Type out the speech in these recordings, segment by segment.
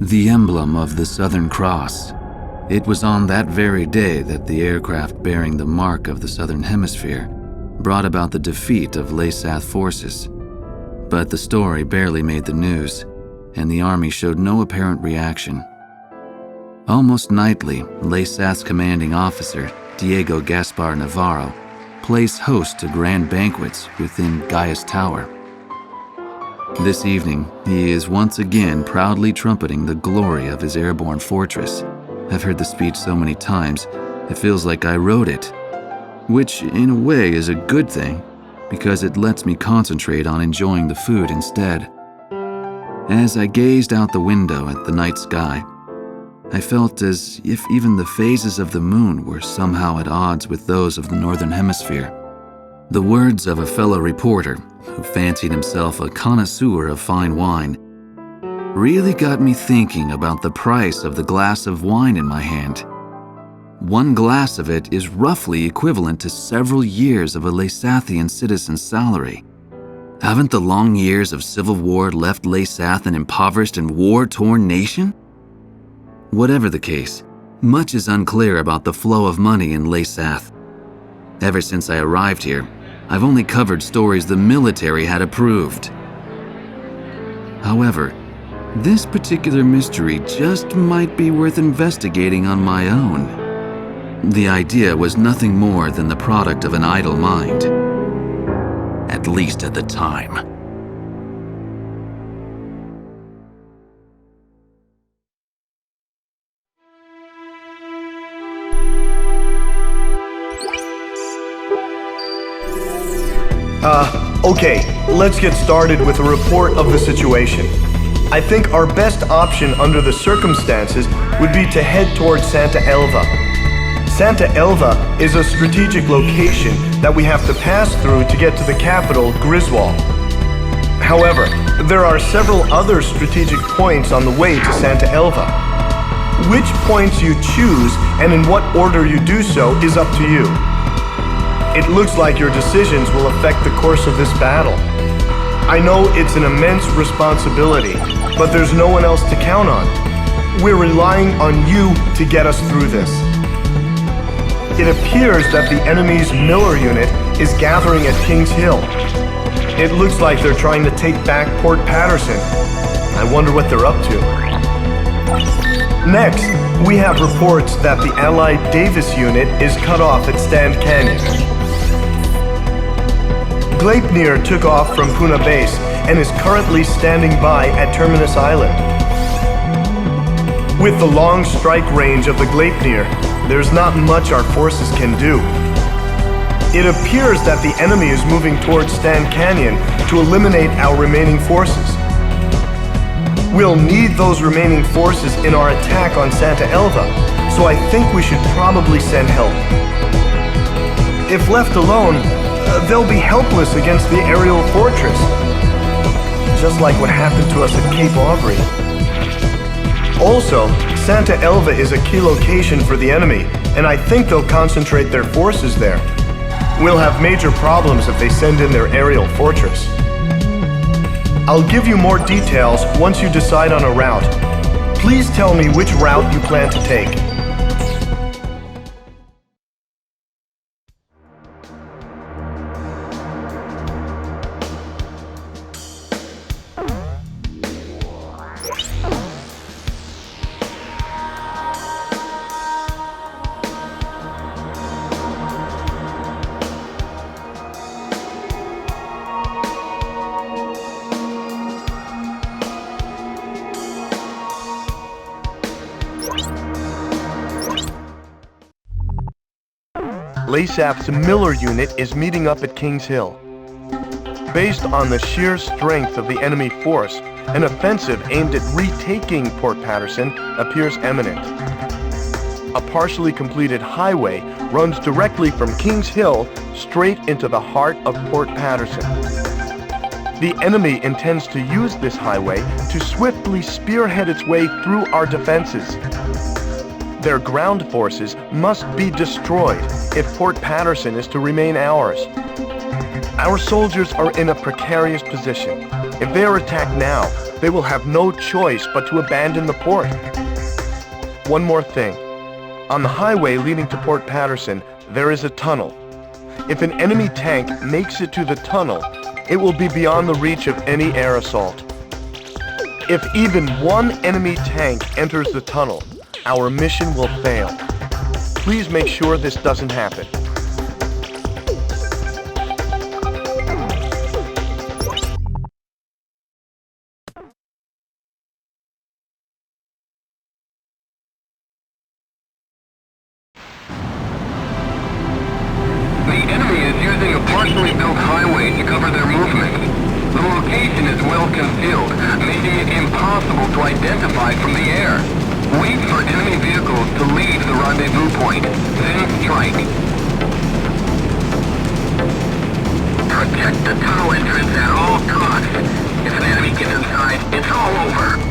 The emblem of the Southern Cross. It was on that very day that the aircraft bearing the mark of the Southern Hemisphere brought about the defeat of Laysath forces. But the story barely made the news, and the army showed no apparent reaction. Almost nightly, Laysath's commanding officer, Diego Gaspar Navarro, plays host to grand banquets within Gaius Tower. This evening, he is once again proudly trumpeting the glory of his airborne fortress. I've heard the speech so many times, it feels like I wrote it, which in a way is a good thing, because it lets me concentrate on enjoying the food instead. As I gazed out the window at the night sky, I felt as if even the phases of the moon were somehow at odds with those of the Northern Hemisphere. The words of a fellow reporter, who fancied himself a connoisseur of fine wine, really got me thinking about the price of the glass of wine in my hand. One glass of it is roughly equivalent to several years of a Laysathian citizen's salary. Haven't the long years of civil war left Laysath an impoverished and war-torn nation? Whatever the case, much is unclear about the flow of money in Laysath. Ever since I arrived here, I've only covered stories the military had approved. However, this particular mystery just might be worth investigating on my own. The idea was nothing more than the product of an idle mind. At least at the time. Okay, let's get started with a report of the situation. I think our best option under the circumstances would be to head towards Santa Elva. Santa Elva is a strategic location that we have to pass through to get to the capital, Griswold. However, there are several other strategic points on the way to Santa Elva. Which points you choose and in what order you do so is up to you. It looks like your decisions will affect the course of this battle. I know it's an immense responsibility, but there's no one else to count on. We're relying on you to get us through this. It appears that the enemy's Miller unit is gathering at Kings Hill. It looks like they're trying to take back Port Patterson. I wonder what they're up to. Next, we have reports that the Allied Davis unit is cut off at Stand Canyon. Gleipnir took off from Puna Base and is currently standing by at Terminus Island. With the long strike range of the Gleipnir, there's not much our forces can do. It appears that the enemy is moving towards Stand Canyon to eliminate our remaining forces. We'll need those remaining forces in our attack on Santa Elva, so I think we should probably send help. If left alone, they'll be helpless against the aerial fortress, just like what happened to us at Cape Aubrey. Also, Santa Elva is a key location for the enemy, and I think they'll concentrate their forces there. We'll have major problems if they send in their aerial fortress. I'll give you more details once you decide on a route. Please tell me which route you plan to take. Laysath's Miller unit is meeting up at Kings Hill. Based on the sheer strength of the enemy force, an offensive aimed at retaking Port Patterson appears imminent. A partially completed highway runs directly from Kings Hill straight into the heart of Port Patterson. The enemy intends to use this highway to swiftly spearhead its way through our defenses. Their ground forces must be destroyed if Port Patterson is to remain ours. Our soldiers are in a precarious position. If they are attacked now, they will have no choice but to abandon the port. One more thing. On the highway leading to Port Patterson, there is a tunnel. If an enemy tank makes it to the tunnel, it will be beyond the reach of any air assault. If even one enemy tank enters the tunnel, our mission will fail. Please make sure this doesn't happen. The enemy is using a partially built highway to cover their movement. The location is well concealed, making it impossible to identify from the air. Wait for enemy vehicles to leave the rendezvous point, then strike. Protect the tunnel entrance at all costs. If an enemy gets inside, it's all over.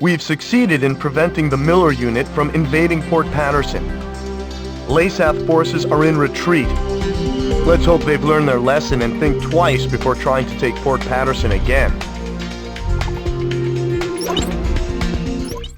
We've succeeded in preventing the Miller Unit from invading Port Patterson. Laysath forces are in retreat. Let's hope they've learned their lesson and think twice before trying to take Port Patterson again.